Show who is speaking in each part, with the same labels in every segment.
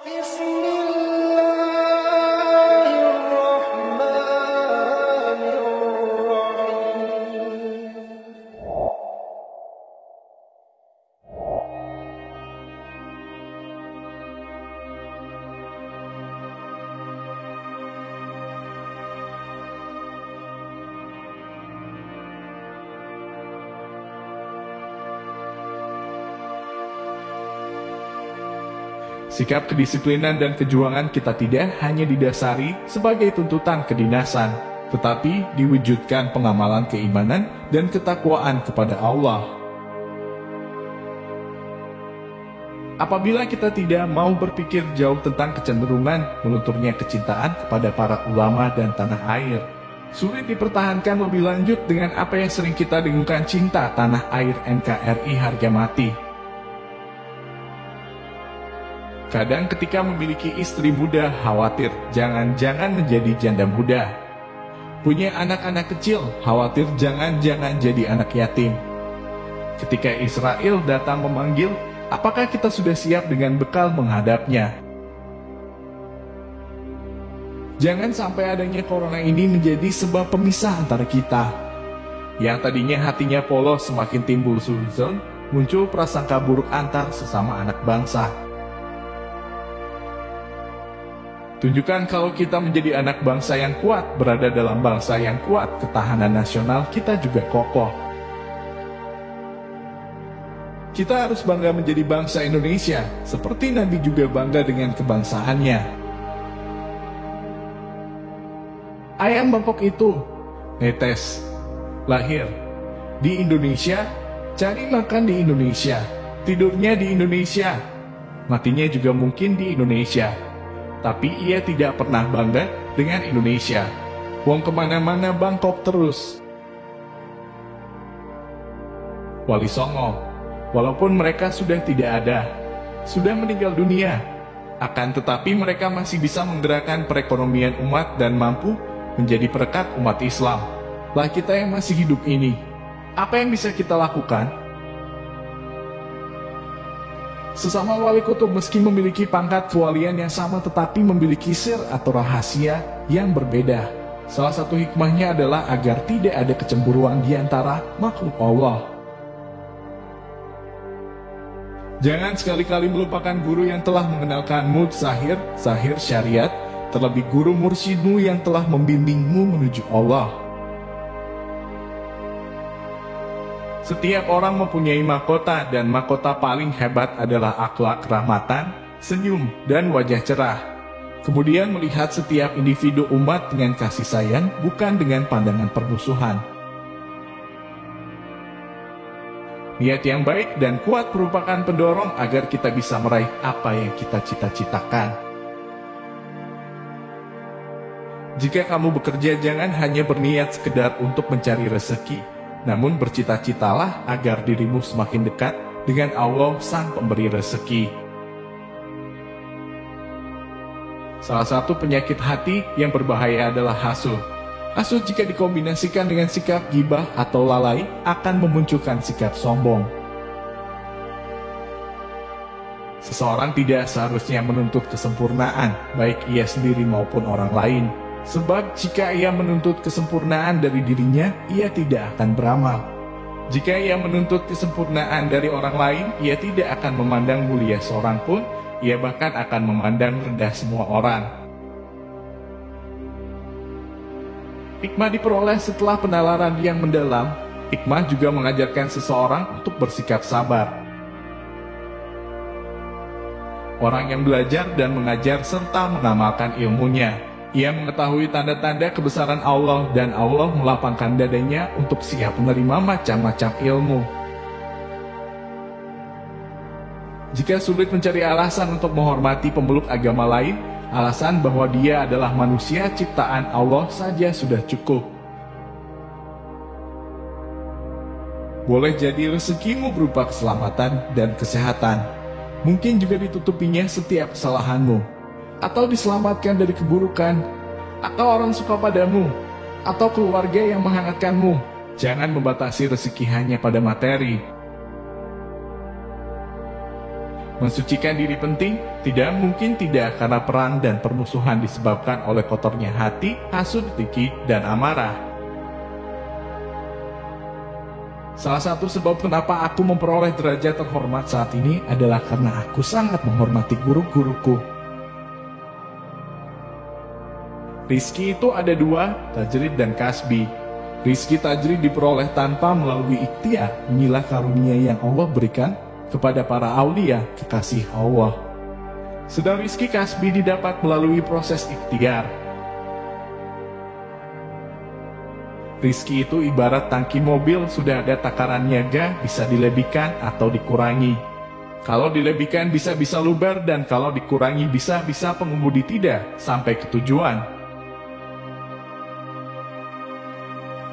Speaker 1: Bismillahirrahmanirrahim.
Speaker 2: Sikap kedisiplinan dan kejuangan kita tidak hanya didasari sebagai tuntutan kedinasan, tetapi diwujudkan pengamalan keimanan dan ketakwaan kepada Allah. Apabila kita tidak mau berpikir jauh tentang kecenderungan melunturnya kecintaan kepada para ulama dan tanah air, sulit dipertahankan lebih lanjut dengan apa yang sering kita dengungkan, cinta tanah air NKRI harga mati. Kadang ketika memiliki istri muda, khawatir jangan-jangan menjadi janda muda. Punya anak-anak kecil, khawatir jangan-jangan jadi anak yatim. Ketika Israel datang memanggil, apakah kita sudah siap dengan bekal menghadapnya? Jangan sampai adanya corona ini menjadi sebab pemisah antara kita. Yang tadinya hatinya polos semakin timbul suuzon, muncul prasangka buruk antar sesama anak bangsa. Tunjukkan kalau kita menjadi anak bangsa yang kuat, berada dalam bangsa yang kuat, ketahanan nasional kita juga kokoh. Kita harus bangga menjadi bangsa Indonesia, seperti Nabi juga bangga dengan kebangsaannya. Ayam Bangkok itu netes, lahir di Indonesia, cari makan di Indonesia, tidurnya di Indonesia, matinya juga mungkin di Indonesia. Tapi ia tidak pernah bangga dengan Indonesia. Wong kemana-mana Bangkok terus. Wali Songo, walaupun mereka sudah tidak ada, sudah meninggal dunia, akan tetapi mereka masih bisa menggerakkan perekonomian umat dan mampu menjadi perekat umat Islam. Lah kita yang masih hidup ini, apa yang bisa kita lakukan? Sesama wali kutub meski memiliki pangkat kewalian yang sama tetapi memiliki sir atau rahasia yang berbeda. Salah satu hikmahnya adalah agar tidak ada kecemburuan di antara makhluk Allah. Jangan sekali-kali melupakan guru yang telah mengenalkanmu sahir syariat, terlebih guru mursyidmu yang telah membimbingmu menuju Allah. Setiap orang mempunyai mahkota dan mahkota paling hebat adalah akhlak kerahmatan, senyum, dan wajah cerah. Kemudian melihat setiap individu umat dengan kasih sayang, bukan dengan pandangan permusuhan. Niat yang baik dan kuat merupakan pendorong agar kita bisa meraih apa yang kita cita-citakan. Jika kamu bekerja, jangan hanya berniat sekedar untuk mencari rezeki, namun bercita-citalah agar dirimu semakin dekat dengan Allah Sang Pemberi Rezeki. Salah satu penyakit hati yang berbahaya adalah hasud. Hasud jika dikombinasikan dengan sikap gibah atau lalai akan memunculkan sikap sombong. Seseorang tidak seharusnya menuntut kesempurnaan, baik ia sendiri maupun orang lain. Sebab jika ia menuntut kesempurnaan dari dirinya, ia tidak akan beramal. Jika ia menuntut kesempurnaan dari orang lain, ia tidak akan memandang mulia seorang pun, ia bahkan akan memandang rendah semua orang. Hikmah diperoleh setelah penalaran yang mendalam. Hikmah juga mengajarkan seseorang untuk bersikap sabar. Orang yang belajar dan mengajar serta mengamalkan ilmunya, ia mengetahui tanda-tanda kebesaran Allah dan Allah melapangkan dadanya untuk siap menerima macam-macam ilmu. Jika sulit mencari alasan untuk menghormati pemeluk agama lain, alasan bahwa dia adalah manusia ciptaan Allah saja sudah cukup. Boleh jadi rezekimu berupa keselamatan dan kesehatan. Mungkin juga ditutupinya setiap kesalahanmu, atau diselamatkan dari keburukan, atau orang suka padamu, atau keluarga yang menghangatkanmu. Jangan membatasi rezeki hanya pada materi. Mensucikan diri penting? Tidak mungkin tidak, karena perang dan permusuhan disebabkan oleh kotornya hati, hasut, dengki, dan amarah. Salah satu sebab kenapa aku memperoleh derajat terhormat saat ini adalah karena aku sangat menghormati guru-guruku. Rizki itu ada dua, tajrid dan kasbi. Rizki tajrid diperoleh tanpa melalui ikhtiar, inilah karunia yang Allah berikan kepada para aulia, kekasih Allah. Sedang rizki kasbi didapat melalui proses ikhtiar. Rizki itu ibarat tangki mobil, sudah ada takaran niaga, bisa dilebihkan atau dikurangi. Kalau dilebihkan bisa-bisa luber, dan kalau dikurangi bisa-bisa pengemudi tidak sampai ke tujuan.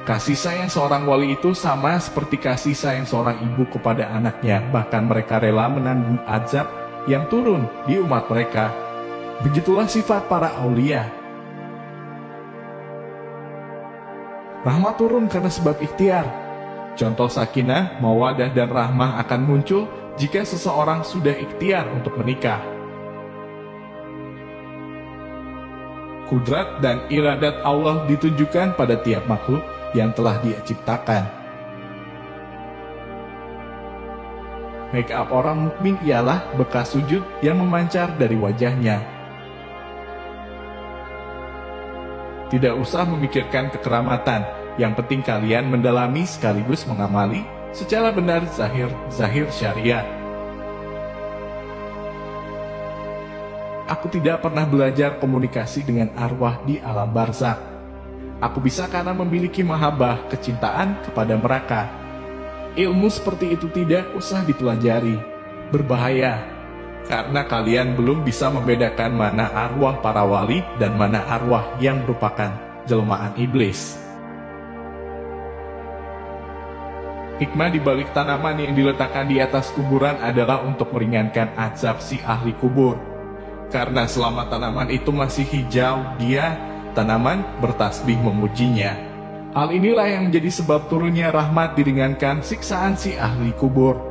Speaker 2: Kasih sayang seorang wali itu sama seperti kasih sayang seorang ibu kepada anaknya, bahkan mereka rela menanggung azab yang turun di umat mereka. Begitulah sifat para aulia. Rahmat turun karena sebab ikhtiar. Contoh sakinah, mawadah, dan rahmah akan muncul jika seseorang sudah ikhtiar untuk menikah. Kudrat dan iradat Allah ditunjukkan pada tiap makhluk yang telah Dia ciptakan. Make up orang mukmin ialah bekas sujud yang memancar dari wajahnya. Tidak usah memikirkan kekeramatan, yang penting kalian mendalami sekaligus mengamali secara benar zahir syariat. Aku tidak pernah belajar komunikasi dengan arwah di alam barzakh. Aku bisa karena memiliki mahabbah, kecintaan kepada mereka. Ilmu seperti itu tidak usah dipelajari. Berbahaya, karena kalian belum bisa membedakan mana arwah para wali dan mana arwah yang merupakan jelmaan iblis. Hikmah di balik tanaman yang diletakkan di atas kuburan adalah untuk meringankan azab si ahli kubur. Karena selama tanaman itu masih hijau, tanaman bertasbih memujinya. Hal inilah yang menjadi sebab turunnya rahmat, diringankan siksaan si ahli kubur.